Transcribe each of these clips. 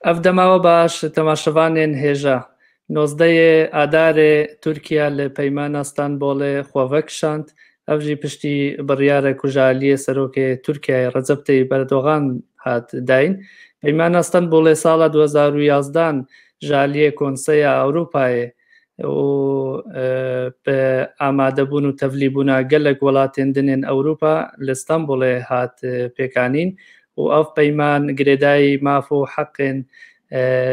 Ev demawa baş temaşevanên hêja. Nozdeyê Adarê Tirkiye li peymana Stenbolê xwe vekişand. Ev jî piştî biryarek ku ji aliyê Serokê Tirkiyeyê Recep Tayyip Erdogan hat dayîn. Peymana Stenbolê sala 2011 ji aliyê Konseya Ewropayê û bi amadebûn û tevlîbûna gelek welatên dinên Ewropa li Stenbolê hat pêkanîn û ev peyman girêdayî maf û heqên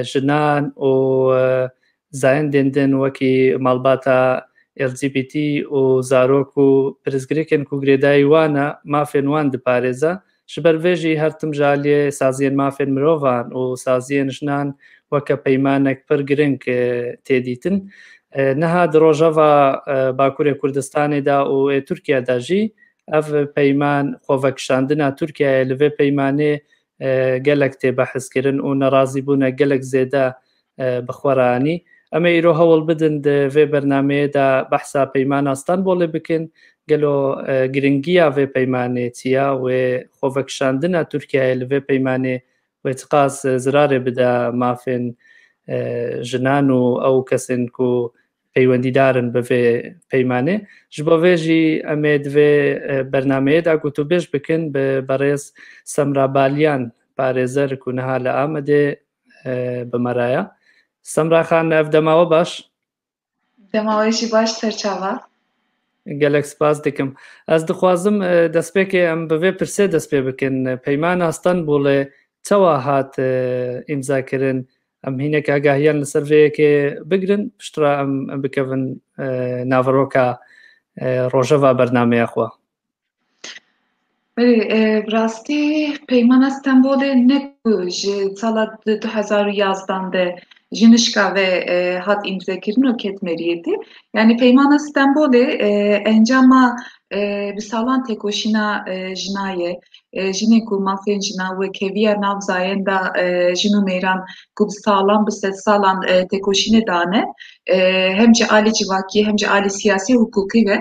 jinan û zayendên din wekî malbata LGBT û zarok û pirsgirêkên ku girêdayî wan e mafên wan diparêze. Ji ber vê jî her tim ji aliyê saziyên mafên mirovan û saziyên jinan weke peymanek pir giring tê dîtin. Niha di rojeva Bakurê Kurdistanê de û Tirkiye de jî ev peyman xwevekişandina Tirkiyeyê li vê peymanê gelek tê behezkirin û nerazîbûna gelek zêde bi xwe re anî. Em ê îro hewl bidin di vê bernameyê de behsa peymana Stenbolê bikin, gelo giringiya vê peymanê çi ye wê xwevekişandina Tirkiyeyê li vê peymanê wê tiqas zirarê bide mafên jinan û ew kesên ku peywendîdarin bi vê peymanê. Ji bo vê jî em ê di vê bernameyê de gotûbêj bikin bi berêz Semra Balyan parêzer ku niha li Amedê bimeraya. Semra xan ev demawa baş? Demawa jî baş serçava. Gelek spas dikim. Ez dixwazim destpêkê em bi vê pirsê dest pê bikin. Peymana Stenbolê çawa hat îmzakirin? Em hinek agahiyan li ser vê yekê bigirin, piştre em bikevin naveroka rojeva bernameya xwe. Rastî peymana Stenbolê ne ku ji sala 2011 de ji nişka ve hat imzekirin û ketmeriyetî. Yani peymana Stenbolê encama bi salan têkoşîna jinayê jinên ku mafên jina wekeviya nav zayên da jin û mêran ku bi salan bi sed salan têkoşînê dane hem ji alî civakî hem ji alî siyasî hukukî ve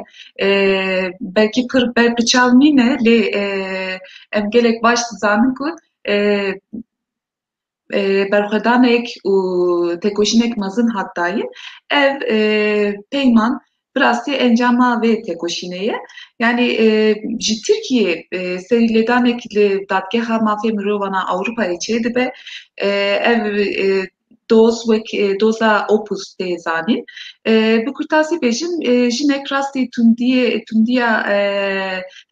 belkî pir berbiçavmîne lê em gelek baş dizanin ku berxwedanek û têkoşînek mezin hat dayîn. Ev peyman bi rastî encama vê têkoşînê ye. Yani ji Tirkiye serî lêdanek li Dadgeha Mafê Mirovan a Ewropayê çê dibe. Ev doza Opus tê zanîn. Bi kurtasî bêjim jinek rastî tundiya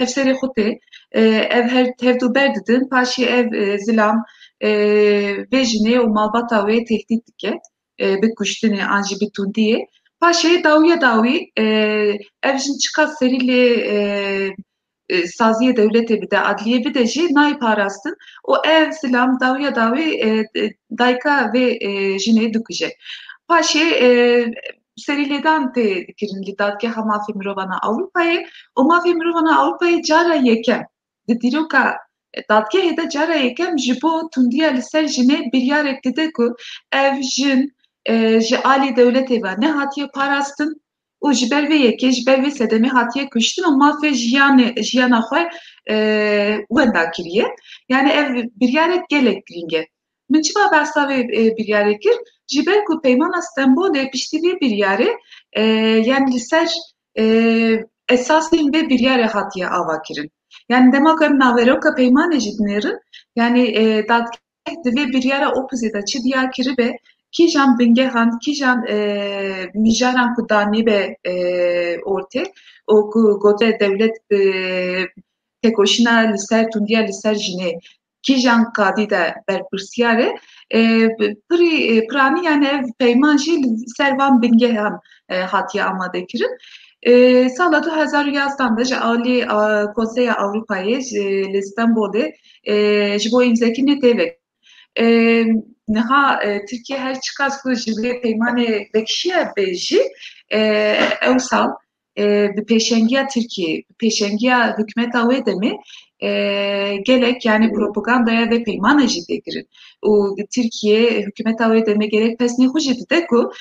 hevserê xwe tê hevdûber didin paşê ev zilam vê jinê û malbata wê tehdît dike bi kuştinê an jî bi tundiyê. Paşê dawî ev jin çiqas serî lê saziyê dewletê bide adliyê bide jî nayê parastin û ev zilam dawî dayika vê jinê dikuje. Paşê serî lêdan tê dikirin li Dadgeha Mafê Mirovan a Ewropayê û Mafê Mirovan a Ewropayê cara yekem di dîroka dadgehê de cara yekem ji bo tundiya li ser jinê biryarek dide ku ev jin ji alî dewletê ve ne hatiye parastin û ji ber vê yekê ji ber vê sedemê hatiye kuştin û mafê jiyana xwe wenda kiriye. Yani ev biryarek gelek giring e. Min çima behsa vê biryarê kir? Ji ber ku peymana Stenbolê piştî vê biryarê yani li ser esasên vê biryarê hatiye ava kirin. Yani demek em naveroka peymanê jî dinêrin. Yani dadgeh di vê biryara Opusê de çi diya kiribe kîjan bingehan, kîjan mijaran ku danîbe ortê û ku gote devlet têkoşîna li ser tundiya li ser jinê kîjan kadî de berpirsiyar e piranî yani ev peyman jî li ser van bingehan hatiye amade kirin. Sala 2011 de ji alî Konseya Ewropayê li Stenbolê ji bo îmzekirînê tê vekirin. Niha Tirkiye her çiqas ku ji vê peymanê vekişiye bê jî ew sal bi pêşengiya Tirkiye, bi pêşengiya hikûmeta wê demê gelek yani propagandaya ve peymana jî tê kirin. û Tirkiye hikûmeta wê demê gerek pesnê xwe jî dide ku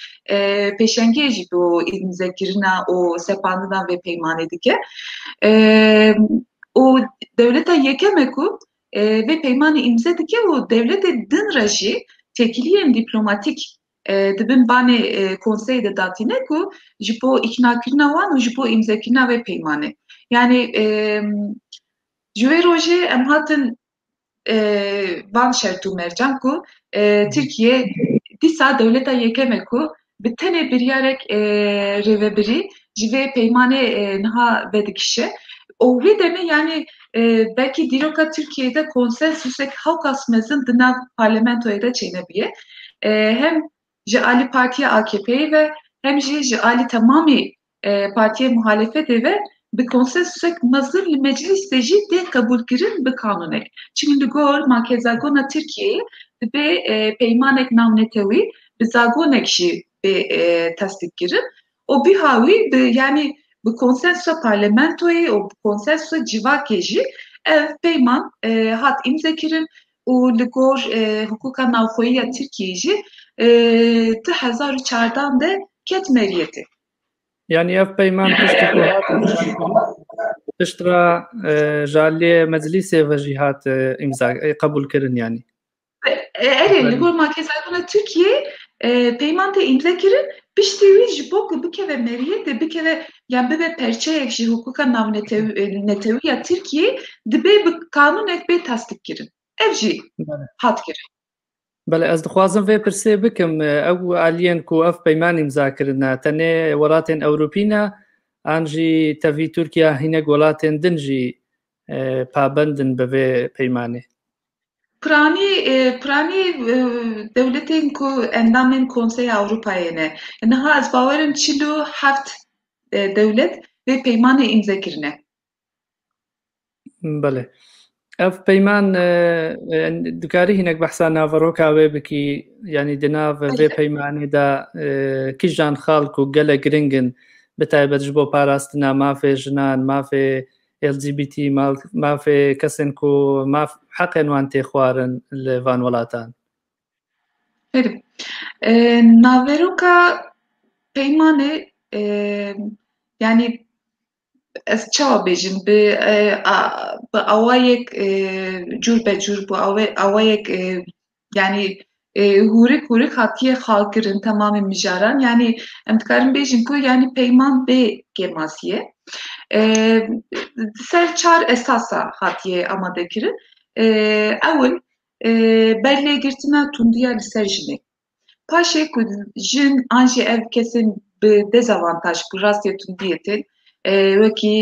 pêşengiyê jî bi îmzekirina û sepandina vê peymanê dike. û devleta yekem e ku vê peymanê îmze dike û devletê din re jî tekiliyên dîplomatik dibin banê konseyê de datîne ku ji bo îknakirina wan û ji bo îmzekirina vê peymanê. Yani ji wê rojê em hatin van şert û mercan ku Tirkiye dîsa dewleta yekeme ku bi tenê biryarek rêvebirî ji vê peymanê niha vedikişe. O vê demê yani belkî dîroka Tirkiye'de konsensüsek hewqas mezin di nav parlamentoyê de çênebiye. Hem ji alî Partiya AKP'yê ve hem ji alî temamî partiye muhalefetê ve bi konsensüsek mezin li meclîsê jî tê qebûlkirin bi kanûnek. Çimî li gor Makezagona Tirkiyeyê dibe peymanek navnetewî bi zagonek jî bê tasdîkkirin. O biha wî bi yani bi konsensusa parlamentoyê û bi konsensusa civakê jî ev peyman hat îmzekirin û li gor hukûka navxweyiya Tirkiyeyê jî 2014 de ket meriyetê. Yani ev peyman piştî ku hat piştra jaliyê meclîsê ve jî hat imza qebûlkirin yani. Erê li gor Makezagona Tirkiyeyê peyman tê îmzekirin piştî wî ji bo ku bikeve meriyetê bikeve yani bibe perçeyek ji hukûka navnetewiya Tirkiyeyê dibe bi kanûnek bê tasdîkkirin. Ev jî hat kirin. Bele ez dixwazim vê pirsê bikim ew aliyên ku ev peyman îmza kirine tenê welatên Ewropî ne an jî tevî Tirkiya hinek welatên din jî pabendin bi vê peymanê. Piranî dewletên ku endamên Konseya Ewropayê ne. Niha ez bawerim 47 dewlet vê peymanê îmzekirine. Bele. Ev peyman dikarî hinek behsa naveroka wê bikî yani di nav vê peymanê de kîjan xalk û gelek giringin bi taybet ji bo parastina mafê jinan, mafê LGBT, mafê kesên ku heqên wan tê xwarin li van welatan. Naveroka peymanê yani ez çawa bêjim bi awayek cûr be cûr bi awayek yani hûrik hatiye xalkirin temamê mijaran yani em dikarin bêjin ku yani peyman bê gemasiye ser çar esasa hatiye amadekirin. Ewil berlêgirtina tundiya li ser jinê. Paşê ku jin an jî ev kesên bi dezavantaj bi rastî tundiyê tê wekî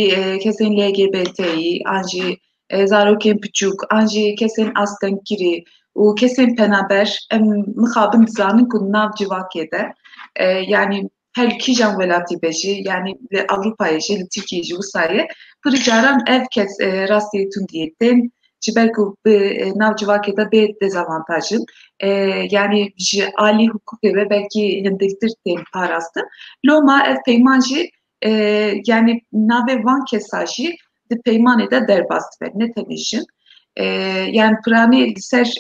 kesên LGBTî, an jî zarokên piçûk, an jî kesên astengirî û kesên penaber em mixabin dizanin ku nav civakê de yani her kîjan welatî be jî yani li Ewropayê jî li Tirkiyeyê jî wisa ye pir caran ev kes rastî tundiyê tên ji ber ku bi nav civakê de bê dezavantajin yani ji alî hukukê ve belkî hindiktir tên parastin. Loma ev peyman jî yani navê van kesa jî di peymanê de derbas dibe ne tenê jin. Yani piranî li ser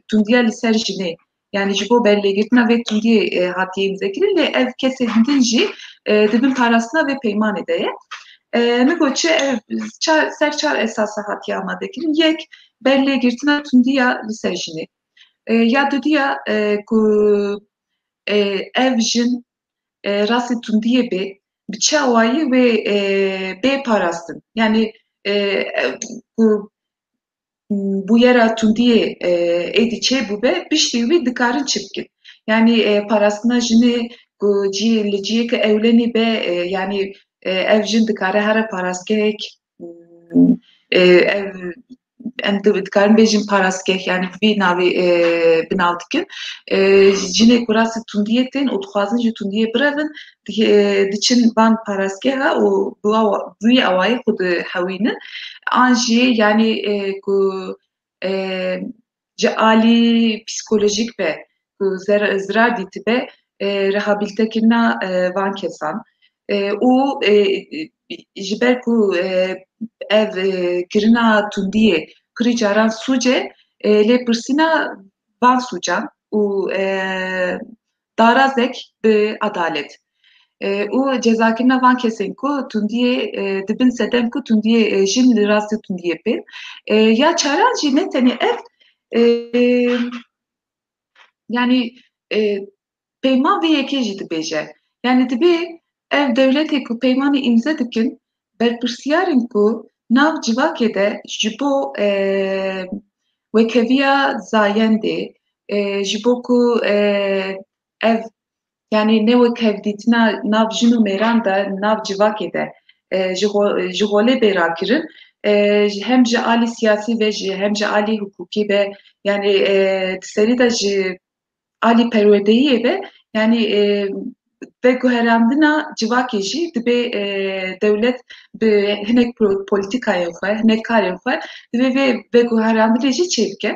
tundiya li ser jinê yani ji bo berlêgirtina vê tundiyê hatiye îmzekirin lê ev kesên din jî dibin parastina vê peymanê de ye. Migoçi ev ser çar esasa hatiye amadekirin. Yek berlêgirtina tundiya li ser jinê. Ya didiya ku ev jin rastî tundiyê bê bi çi awayî wê bê parastin. Yani ku bûyera tundiyê êdî çêbûbe piştî wî dikarin çi bikin. Yani parastina jinê ku cî li ciyekê ewlenî be yani ev jin dikare here parasgehek ev em dikarin bêjin parasgeh yani vî navê binav dikin. Jinê ku rastî tundiyê tên û dixwazin ji tundiyê birevin diçin van parasgeha û wî awayî xwe dihewînin. An jî yani ku ji alî psikolojik be ku zirar dîtibe rehabilitekirina van kesan û ji ber ku ev kirina tundiyê pirî caran sûce lêpirsîna van sûcan û darazek bi adalet. û cezakirina van kesên ku tundiyê dibin sedem ku tundiyê jin li rastî tundiyê pê ya çaran jî ne tenê ev yani peyman ve yekê jî dibêje. Yani dibe ev dewletê ku peymanê îmze dikin berpirsiyarên ku nav civakê de ji bo wekeviya zayendê ji bo ku ev yani newekevdîtina nav jin û mêran de nav civakê de ji holê bêrakirin hem ji alî siyasî ve hem ji alî hukukî ve yani di serî de ji alî perwerdeyiyê ve yani veguherandina civakê jî dibe dewlet bi hinek polîtîkayên xwe, hinek karên xwe dibe vê veguherandirê jî çêbike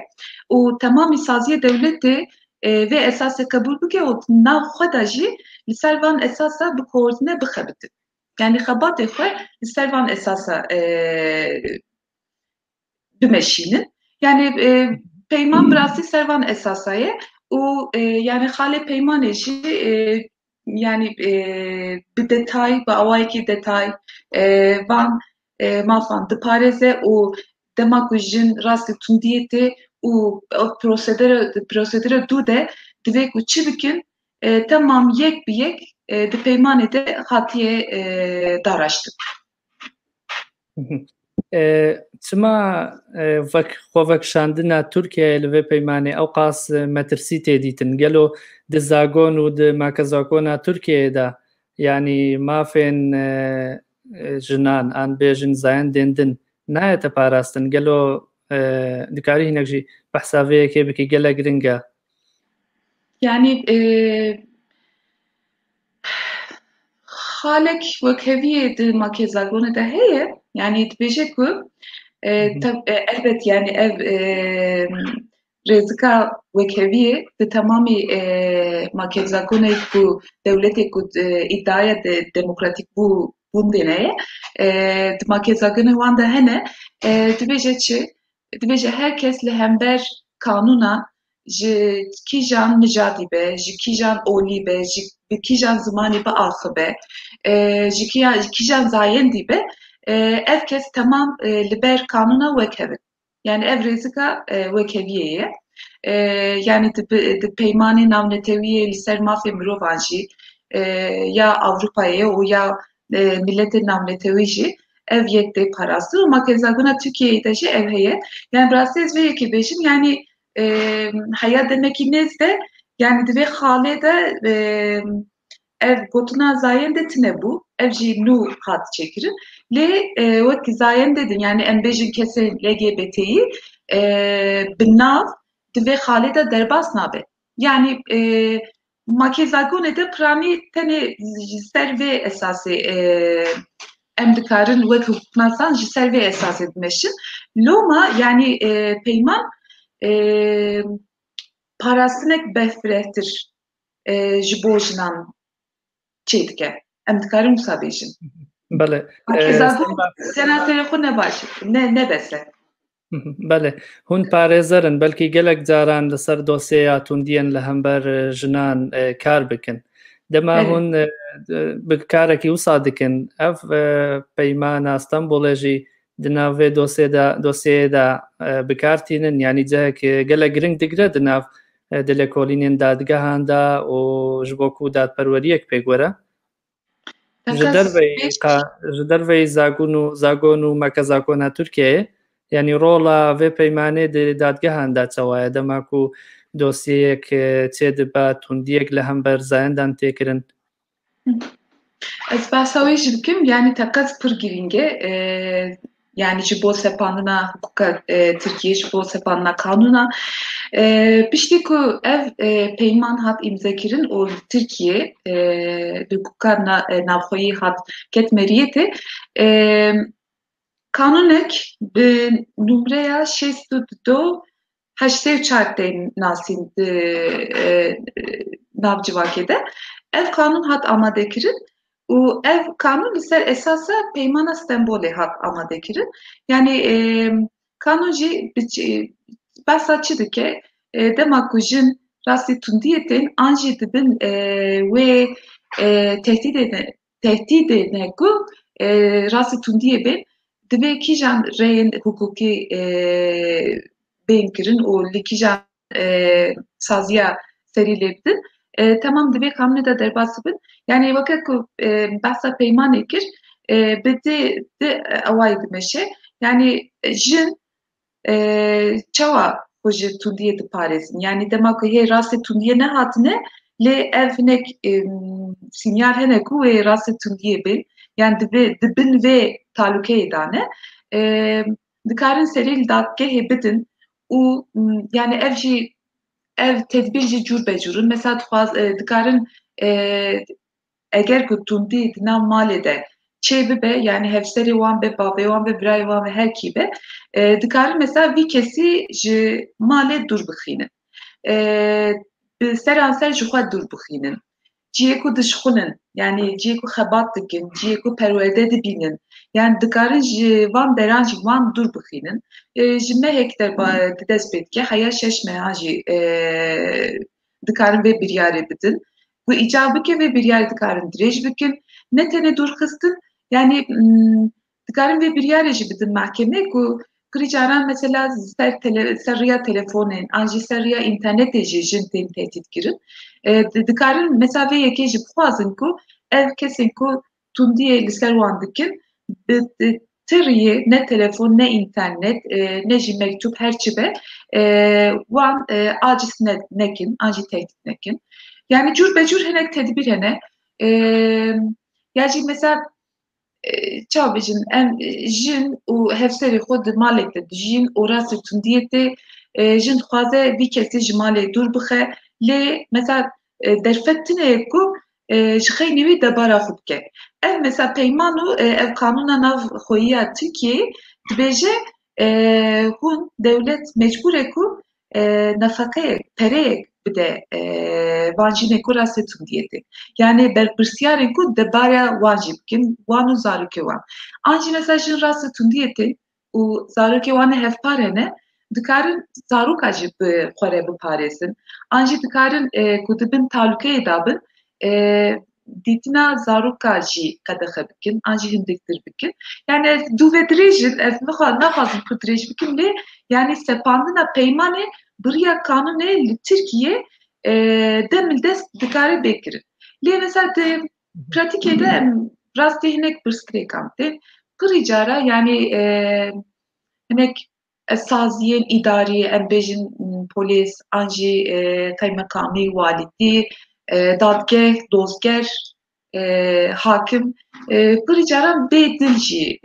û temamî saziyê dewletê vê esasê qebûl bike û nav xwe de jî li ser van esasa bi koordîne bixebitin. Yani xebatê xwe li ser van esasa bimeşînin. Yani peyman bi rastî ser van esasa ye û yani xalê peymanê jî yani bi detay, bi awayekî detay van mafan diparêze û dema ku jin rastî tundiyê tê û prosedura dû de divê ku çi bikin temam yek bi yek di peymanê de hatiye daraştin. çima xwevekşandina Tirkiyeyê li vê peymanê ew qas metirsî tê dîtin gelo di zagon û di makezakona Tirkiyeyê de yanî mafên jinan an bêjin zayendên din nayete parastin gelo dikarî hinek jî behsa vê yekê bikî gelek giring e. Yani xalek wekheviyê di makezagonê de heye yani dibêje ku elbet yani ev rêzika wekheviyê di temamî makezagonê ku dewletê ku îddiaya de demokratîk bûndê heye di makezagonê wan de hene dibêje çi dibêje herkes li hember kanûna ji kîjan mijadî be, ji kîjan olî be, ji kîjan zimanê biaxibe, ji kîjan zayendî be ev kes temam li ber kanûna wekevin. Yani ev rêzika wekeviyê ye. Yani di peymanê navnetewiyê li ser mafê mirovan jî ya Avrupayê û ya milletên navnetewî jî ev yek tê parastin û makezagona Tirkiyeyê de jî ev heye. Yani bi rastî ez vê yekê bêjim yani heya demekî nêz de yani divê xalê de ev gotina zayendê tune bû ev jî nû hat çêkirin lê wek zayend dedin yani em bêjin kesên LGBT'yî bi nav divê xalê de derbas nabe. Yani makezagonê de piranî tenê ji ser vê esasê em dikarin wek hukuknasan ji ser vê esasê dimeşin. Loma yani peyman parastinek befrehtir ji bo jinan çê dike. Em dikarin wisa bêjin. Bele. Makezagon senatörê xwe ne baş ne bese. Bele hûn parêzerin belkî gelek caran li ser dosyeya tundiyên li hember jinan kar bikin. Dema hûn bi karekî wisa dikin ev peymana Stenbolê jî di nav vê dosyeyê de bikar tînin yanî cihek gelek giring digire di nav dilêkolînên dadgehan de û ji bo ku dadperweriyek pêk were. Ji derveyî zagon û makezakona Tirkiyeyê yanî rola vê peymanê di dadgehan de çawa ye dema ku dosyeyek çê dibe tundiyek li hember zayendan têkirin. Ez behsa wê jî dikim yani teqet pir giring e yani ji bo sepanina hukuka Tirkiye ji bo sepanina kanûna piştî ku ev peyman hat îmzekirin û Tirkiye li hukuka navxweyî hat ketmeriyê tê kanûnek bi numreya 622 84 tên nasîn di nav civakê de ev kanûn hat amadekirin û ev kanûn li ser esasa peymana Stenbolê hat amadekirin. Yani kanûn jî behsa çi dike dema ku jin rastî tundiyê tên an jî dibin wê tehdîdê ku rastî tundiyê bên divê kîjan rêyên hukukî bên kirin û li kîjan saziya seriyle bidin. Tamam divek hamle de derbası bin. Yani vakit ku bahsa peyman ekir bidi de avay dimeşe. Yani jin çava hoje tundiye de paresin. Yani demek ki hey rastı tundiye ne hatine le evnek sinyal hene ku ve rastı tundiye bil. Yani dibin ve taluke edane. Dikarin seril datke hebidin u yani ev tedbirci cür becurun. Mesela dikarin eğer ku tundi dina malede çevi be yani hevseri wan be babe wan be bray wan be her kibe dikarin mesela vi kesi ji male dur bixînin. Seran ser ji xwe dur bixînin. Ciyê ku dişxunin yani ciyê ku xebat dikin, ciyê ku perwerde dibînin. Yani dikarin ji van deran ji van dur bixînin. Ji mehek de dest pê dike heya şeş meha jî dikarin vê biryarê bidin. Bu icab bike ve biryar dikarin dirêj bikin. Ne tene dur xistin yani dikarin vê biryarê jî bidin mahkemê ku kirî caran mesela ser rêya telefonên an jî ser rêya internetê jî jin tên tehdit kirin. Dikarin mesela vê yekê jî bixwazin ku ev kesên ku tundiyê li ser wan dikin tiriyê ne telefon ne internet ne jî mektup her çi be wan aciz nekin an jî tehdit nekin. Yani cür becür hinek tedbir hene ya jî mesela çavbijin em jin û hevserê xwe di malê de dijîn û rastî tundiyê tê jin dixwaze vî kesî ji malê dûr bixe lê mesela derfetinê ku ji xeynî wî debara xwe bike. Ev mesela peyman û ev kanûna nav xweyiya Tirkiyeyê dibêje hûn dewlet mecbûr e ku nefeqeyek, pereyek bide van jinê ku rastî tundiyê tê. Yani berpirsiyarên ku debara wan jî bikin, wan û zarokê wan. An jî mesela jin rastî tundiyê tê û zarokê wan e hevpar hene, dikarin zaroka jî bi xwe re biparêzin. An jî dikarin ku dibin talûkeyê dabin dîtina zaroka jî qedexe bikin, an jî hindiktir bikin. Yani dû ve dirêjin ez naxwazim ku dirêj bikim lê yani sepandina peymanê biriya kanûnê li Tirkiye demil dest dikare bêkirin. Lê mesela de pratikê de em rastî hinek pirsgirêkan tê. Pirî cara yani hinek saziyên îdarî em bêjin polîs an jî kaymekamî, walîtî, dadgeh, dozger, hakim pirî caran bê dil jî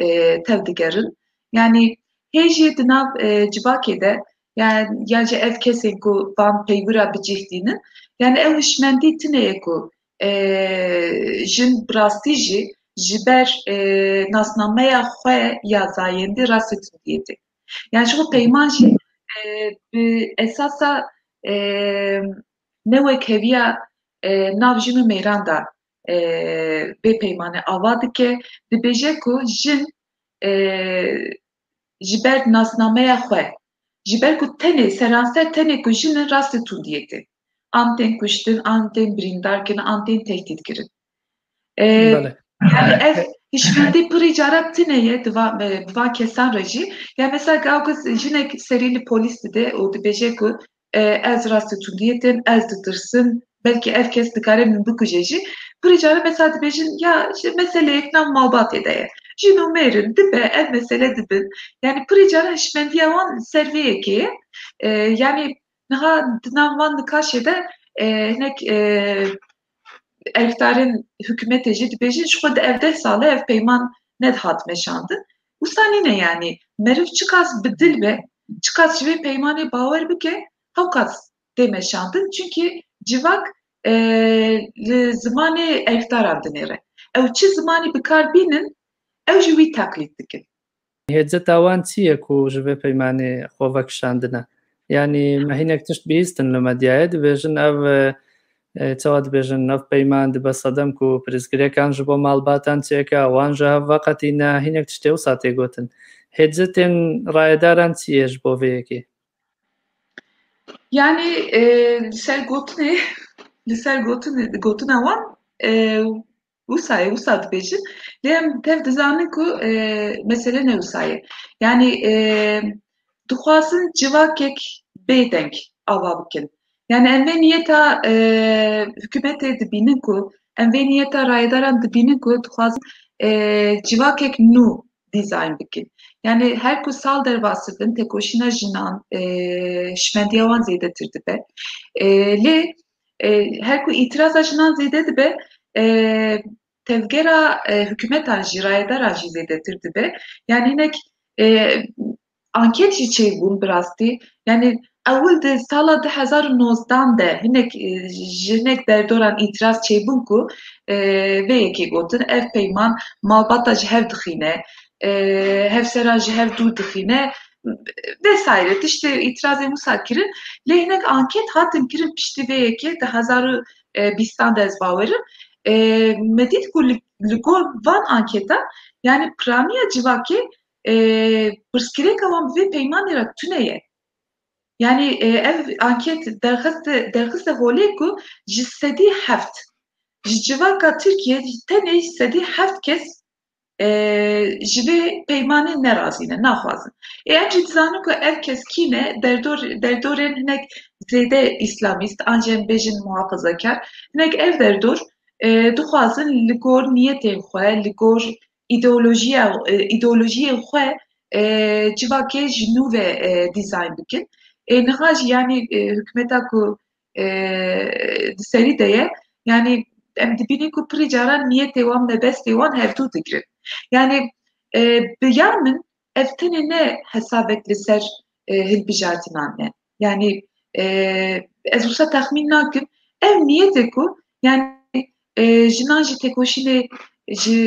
tev digerin. Yani hê jî di nav civakê de yani ya ji ev kesên ku van peywira bicîhdînin yani ew hişmendî tune ye ku jin bi rastî jî ji ber nasnameya xwe ya zayendî rastî tundiyê tê. Yani ji bo peyman jî bi esasa newek heviya nav jin û mêran da bê peymanê ava dike dibêje ku jin ji ber nasnameya xwe ji ber ku tenê seranser tenê ku jinin rastî tundiyê tê. An tên kuştin, an tên birîndar kirin, an tên tehdit kirin. Yani ev hişmendî pirî cara tune ye diva kesan re jî. Yani mesela gawkes jinek serî polis dide û dibêje ku ez rastî tundiyê tên, ez ditirsin, belkî ev kes dikare min bikuje jî. Pirî cara mesela dibêjin ya ji meseleyek nav malbatê de ye. Jin û mêrin dibe ev mesele dibin. Yani pirî cara hişmendiya wan ser vê yekê ye. Yani niha di nav wan nikaşê de hinek erkdarên hikûmetê jî dibêjin ji xwe di ev 10 sal e ev peyman nedihat meşandin. Wisa nîne yani meriv çi qas bi dil be, çi qas ji vê peymanê bawer bike, hew qas tê meşandin. Çünkü civak li zimanê erkdaran dinêre. Ew çi zimanî bikar bînin, ew jî wî taklîd dikin. Hêzeta wan çi ye ku ji vê peymanê xwe vekişandine? Yani me hinek tişt bihîstin li medyayê dibêjin ev çawa dibêjin ev peyman dibe sedem ku pirsgirêkan ji bo malbatan çêke wan ji hev veqetîne hinek tiştê wisa tê gotin. Hêdzetên rayedaran çi ye ji bo vê yekê? Yani li ser gotina wan wisa dibêjin lê em tev dizanin ku mesele ne wisa ye. Yani dixwazin civakek bêdeng ava bikin. Yani em vê niyeta hikûmetê dibînin ku em vê niyeta rayedaran dibînin ku dixwazin civakek nû dîzayn bikin. Yani her ku sal dervasir bin tekoşîna jinan şimendiya wan zêdetir dibe. Lê her ku îtiraza jinan zêde dibe tevgera hikûmetan jî rayedaran jî zêdetir dibe. Yani hinek anket jî çêbûn bi rastî. Yani Ewil di sala 2019 de hinek ji hinek derdoran îtiraz çêbûn ku vê yekê gotin ev peyman malbata ji hev dixîne, hevsera ji hev dûr dixîne vesaire tiştê îtirazê wisa kirin. Lê hinek anket hatin kirin piştî vê yekê di 2020 de ez bawerim. Me dît ku li gor van anketa yani piramiya civakê pirsgirêka wan bi vê peymanê re tune ye. Yani ev anket derxiste holê ku ji sedî heft ji civaka Tirkiye tenê sedî heft kes ji vê peymanê nerazîne, naxwazin. Em jî dizanin ku ev kes kîne derdorên hinek zêde îslamîst an jî em bêjin muhafazakar hinek ev derdor dixwazin li gor niyetên xwe, li gor îdeolojiyên xwe civakê ji nû ve dîzayn bikin. Niha jî yani hikûmeta ku di serî de ye yani em dibînin ku pirî caran niyetê wan mebestê wan hevdû digirin. Yani bi yan min ev tenê ne hesabek li ser hilbijartinan ne. Yani ez wisa texmîn nakim ev niyetê ku yani jinan ji tekoşînê ji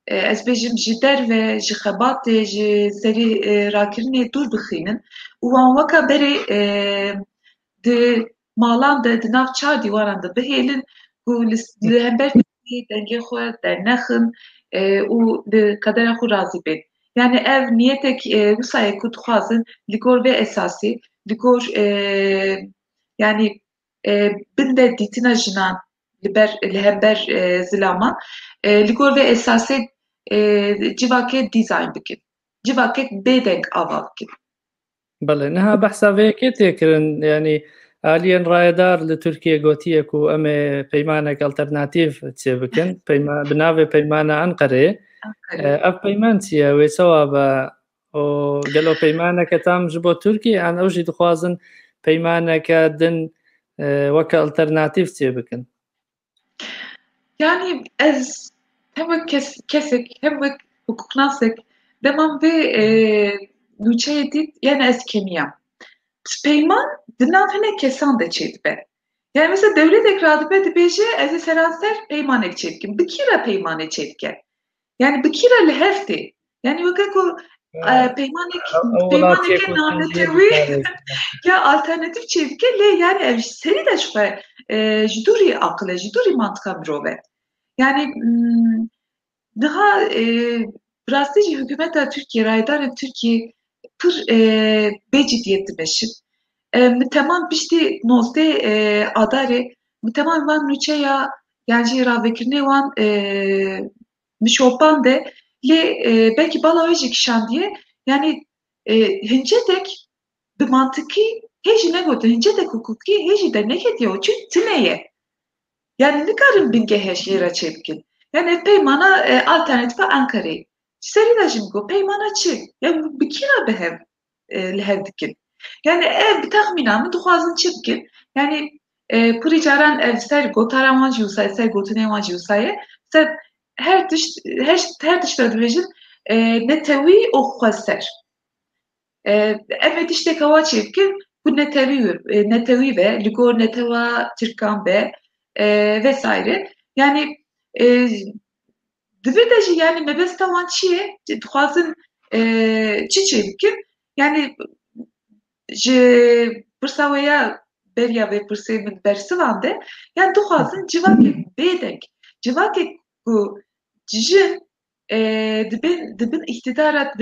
ez bêjim ji derve ji xebatê ji serî rakirinê dûr bixînin û wan weka berê di malan de di nav çar dîwaran de bihêlin ku li hember dengê xwe dernexin û di kadera xwe razî bên. Yani ev niyetek wisa ye ku dixwazin li gor vê esasî, li gor yani bin de dîtina jinan li hember zilaman li gor vê esasê civakê dîzayn bikin. Civakek bêdeng ava bikin. بله نها بحثا ویکی تکرن یعنی آلین رایدار لترکیه گوتیه کو ام پیمانک الترناتیو چه بکن بناوه پیمانه انقره اف پیمان چیه وی سوا با و گلو پیمانه که تام جبو ترکیه ان اوجی دخوازن پیمانه که دن وکا الترناتیو چه بکن Yani ez hem kesik hem hukuknasek demam ve nûçeyê dît yani ez kemiyam. Peyman di nav hinek kesan de çêdibe. Yani mesela devletek radibe dibêje ez ê seranser peymanek çêdikim. Bikîra peymanê çêdike. Yani bikîra li hev tê. Yani weke ku peymaneke nanetewî ya alternatif çêdike lê yani ev serî de xwe ji dûrî aqile, ji dûrî mantıka mirov e. Yani daha bi rastî jî hikûmeta Tirkiye, rayedarên Tirkiye pir bêciddiyet dimeşin. Mi temam piştî 19 Adarê mi temam van nûçeya yani jî ravekirinê wan mişopan de lê belkî bala wê jî kişandiye yani hincetek bi mantıkî hê jî negotin hincetek hukukî hê jî derneketiye û çi tune ye. Yani nikarin bingeheş yera çêbikin. Yani ev peymana alternatifa Ankara'yı. Serî de jî got peymana çi? Ya bikîra bi hev li hev dikin. Yani ev bi texmîna min dixwazin çi bikin? Yani pirî caran ev ser gotaran wan jî wisa ye, ser gotinên wan jî wisa ye. Ser her tişt re dibêjin netewî û xweser. Ev tiştek hewa çê bikin ku netewî ve li gor netewa Tirkan be vesaire. Yani divê de jî yani mebesta wan çi ye? Dixwazin çi çê bikin? Yani ji pirsa we ya beriya vê pirsê min bersivan de yani dixwazin civakek bêdeng, civakek ku jin dibin îktidara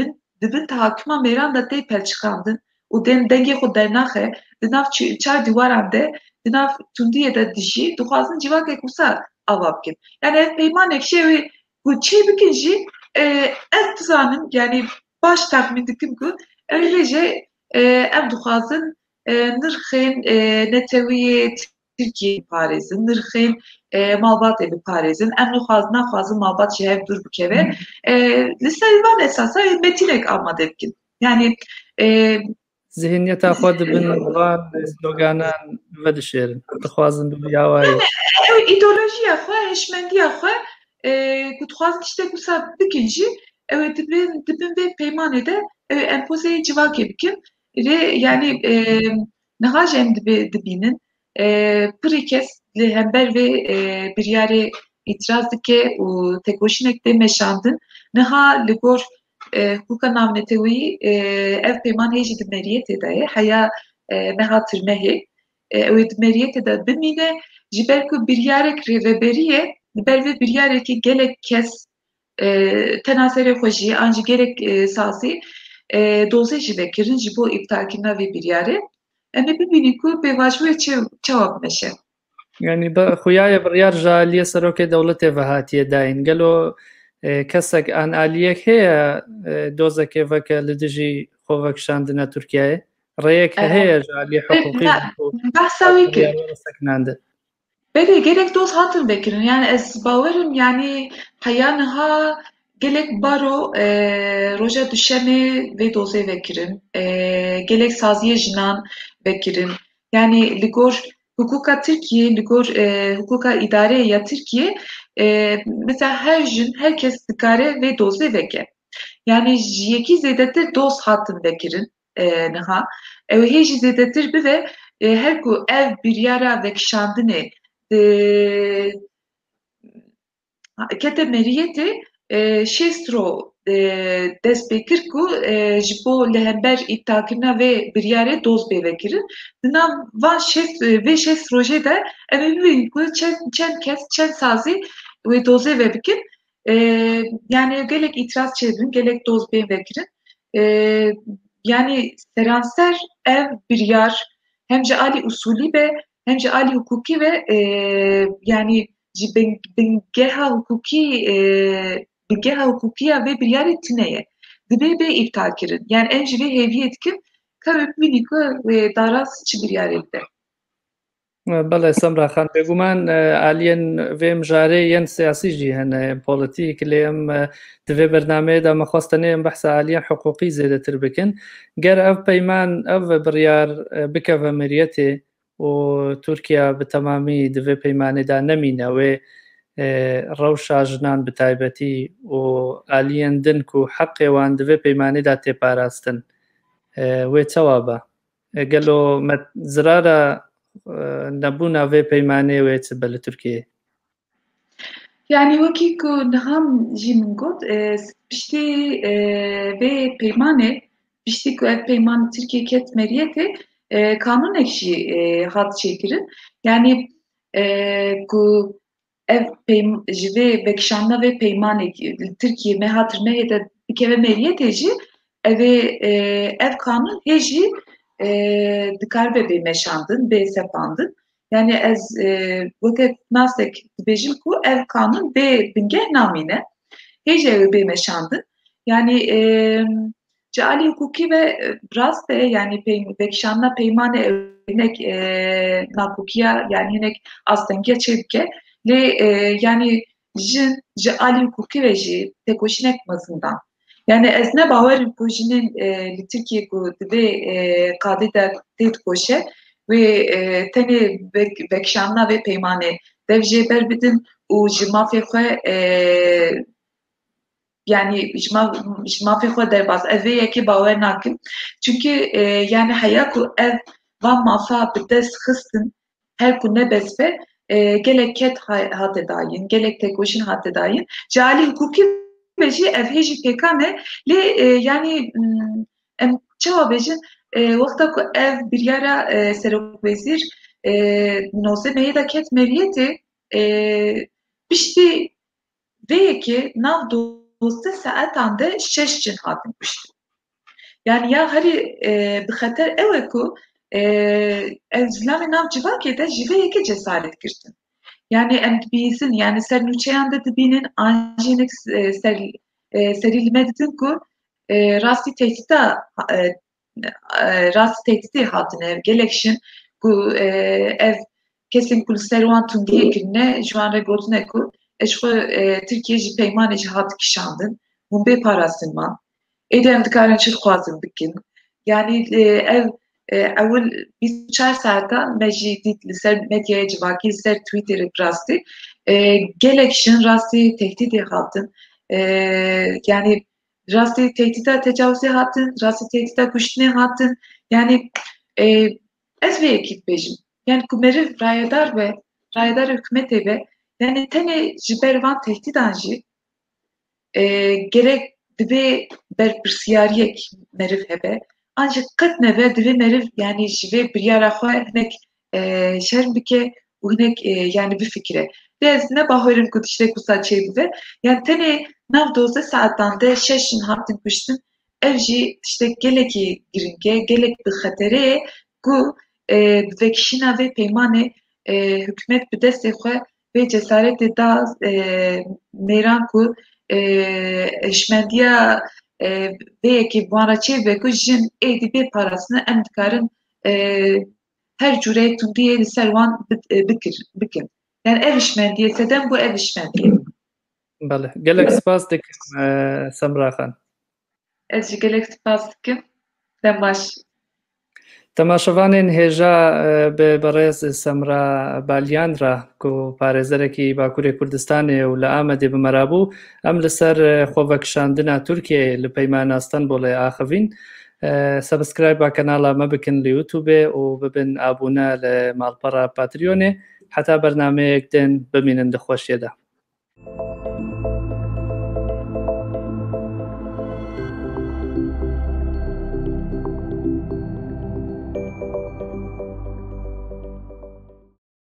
dibin tahakkuma mêran de tê pelçikandin û dengê xwe dernaxe di nav çar dîwaran de di nav tundiyê de dijî dixwazin civakek wisa ava bikin. Yani ev peymanek şêwê ku çê bikin jî ez dizanim yani baş texmîn dikim ku ev bêje ev dixwazin nırxên netewiyê Tirkiye parêzin, nırxên malbatê biparêzin, em naxwazin malbat ji hev dûr bikeve. Li ser van esasa metinek amade bikin. Yani zihniyeta xwe dibin van sloganan vedişêrin, dixwazin biya wayê. îdeolojiya xwe, hişmendiya xwe ku dixwazin tiştek wisa bikin jî ew ê dibin vê peymanê de ew ê empozeyê civakê bikin rê yani niha jî em dibînin pirî kes li hember vê biryarê îtiraz dike û tekoşînek tê meşandin niha li gor hukûka navnetewî ev peyman hê jî di meriyetê de ye heya meha tirmehê ew ê di meriyetê de bimîne ji ber ku biryarek rêveberî ye li ber vê biryarekî gelek kes tena serê xwe jî an jî gelek sasî dozê jî vekirin ji bo îptalkirina vê biryarê em ê bibînin ku pêvajoyê çawa bimeşe. Yani xuyaya biryar ji aliyê serokê dewletê ve hatiye dayîn. Gelo kesek an aliyek heye dozekê veke li dijî xwevekişandina Tirkiyeyê? Rêyek heye ji aliyê hiqûqî behsa wî kir. sekinandin. Belê gelek doz hatin vekirin. Yani ez bawerim yani heya niha gelek baro roja duşemê vê dozê vekirin. Gelek saziyê jinan vekirin. Yani li gor hukûka Tirkiye, li gor hukûka îdareyê ya Tirkiye mesela her jin herkes dikare vê dozê veke. Yani ji yekî zêdetir doz hatin vekirin niha. Ew hê jî zêdetir bibe her ku ev biryara vekişandinê kete meriyetê şestro dest pê kir ku ji bo li hember îptalkirina vê biryarê doz bê vekirin. Di nav van vê şest rojê de em ê bibînin ku çend kes, çend sazî wê dozê vebikin. Yani gelek îtiraz çêbirin, gelek doz bê vekirin. Yani seranser ev biryar hem ji alî usulî be hem ji alî hukukî ve yani ji bingeha hukukiya vê biryarê tune ye. Dibe bê îptal kirin. Yani em ji vê hêviyê dikin ka bibînî ku wê daraz çi biryarê bide. Bele Semra Xan bêguman aliyên vê mijarê yên siyasî jî hene polîtîk lê em di vê bernameyê de me xwestinê em behsa aliyên hiqûqî zêdetir bikin. Ger ev peyman ev biryar bikeve meriyetê û Tirkiye bi temamî di vê peymanê de nemîne wê rewşa jinan bi taybetî û aliyên din ku heqê wan di vê peymanê de tê parastin wê çawa be? Gelo me zirara nebûna vê peymanê wê çi be li Tirkiyeyê? Yani wekî ku niha jî min got piştî vê peymanê piştî ku ev peyman Tirkiye ket meriyetê kanûnek jî hat çêkirin. Yani ku ev ji vê vekişandina vê peymanê Tirkiye meha tirmehê de bikeve meriyetê jî ev kanûn hê jî dikar be bê meşandin, bê sepandin. Yani ez weke nasek dibêjim ku ev kanûn bê bingeh namîne hê jî ew ê bê meşandin. Yani ji alî hukukî ve rast e yani vekişandina peymanê hinek nahukukiya yani hinek astengiya çê dike lê yani jin ji alî hukukî ve jî tekoşînek mezindan. Yani ez ne bawerim ku jinên li Tirkiye ku di vê qadê de tê dikoşe wê tenê vekişandina vê peymanê dev jê ber bidin û ji mafê xwe yani ji mafê xwe derbas ez vê yekê bawer nakim. Çünkü yani heya ku ev van mafa bi dest xistin her ku nebes be gelek ket hate dayîn, gelek tekoşîn hate dayîn. Ji alî hukukî ve jî ev hê jî pêkane lê yani em çawa bêjin wexta ku ev biryara Serokwezîr Nozemeyê de ket meriyetê piştî vê yekê nav dozdeh saetan de şeş cin hatin kuştin. Yani ya herî bi xeter ew e ku ev zilamê nav civakê de ji vê yekê cesaret girtin. Yani em dibîzin yani ser nûçeyan de dibînin an jî hinek serî li me didin ku rastî tehdîta rast tehdidi hatin ev gelekşin ku ev kesin ku serwan tundiye kirine şu an regotine ku eşko Türkiye ji peymanê jî hat kişandin hûn bê parastin man êdî em dikarin çi dixwazin bikin yani ev ewil 24 saetan me jî dît li ser medyaya civakî li ser Twitterê rastî gelek jin rastî tehdidê hatin yani rastî tehdîta tecavüzê hatin rastî tehdîta kuştinê hatin yani ez vê yekî dibêjim yani ku meriv rayedar ve rayedar hikûmetê ve yani tenê ji ber van tehdîdan jî gerek dibe berpirsiyariyek meriv hebe ancak qet nebe divê meriv yani ji vê biryara xwe hinek şerm bike û hinek yani bifikire ez ne bahorim ku tiştek wisa çê bibe yani tenê nav 12 saetan de 6 jin hatin kuştin ev jî tiştek gelekî giring e gelek bi xeterê ye ku bi vekişîna vê peymanê hikûmet bi destê xwe vê cesaretê da mêran ku eşmendiya vê yekê wan re çêbibe ku jin êdî bê parasine em dikarin her cûreyê tundiyê li ser wan bikin yani ev eşmendiye sedem bu ev eşmendiye بله gelek spas dikim Semra Xan ez jî gelek spas dikim dem baş تەماشەوانên هێژا بە بەڕێز سەمرا بالیان را و پارێزەرێکی باکووری کوردستانê و لە ئامەدێ بمەرابوو ئەم لەسەر خۆڤەکشاندنا تورکیە لە پەیمانە ستانبولê axivîn سبسکرایب با kanala me bikin li YouTubeê û bibin abûne li malpera Patreonê heta bernameyek din bimînin di xweşiyê de.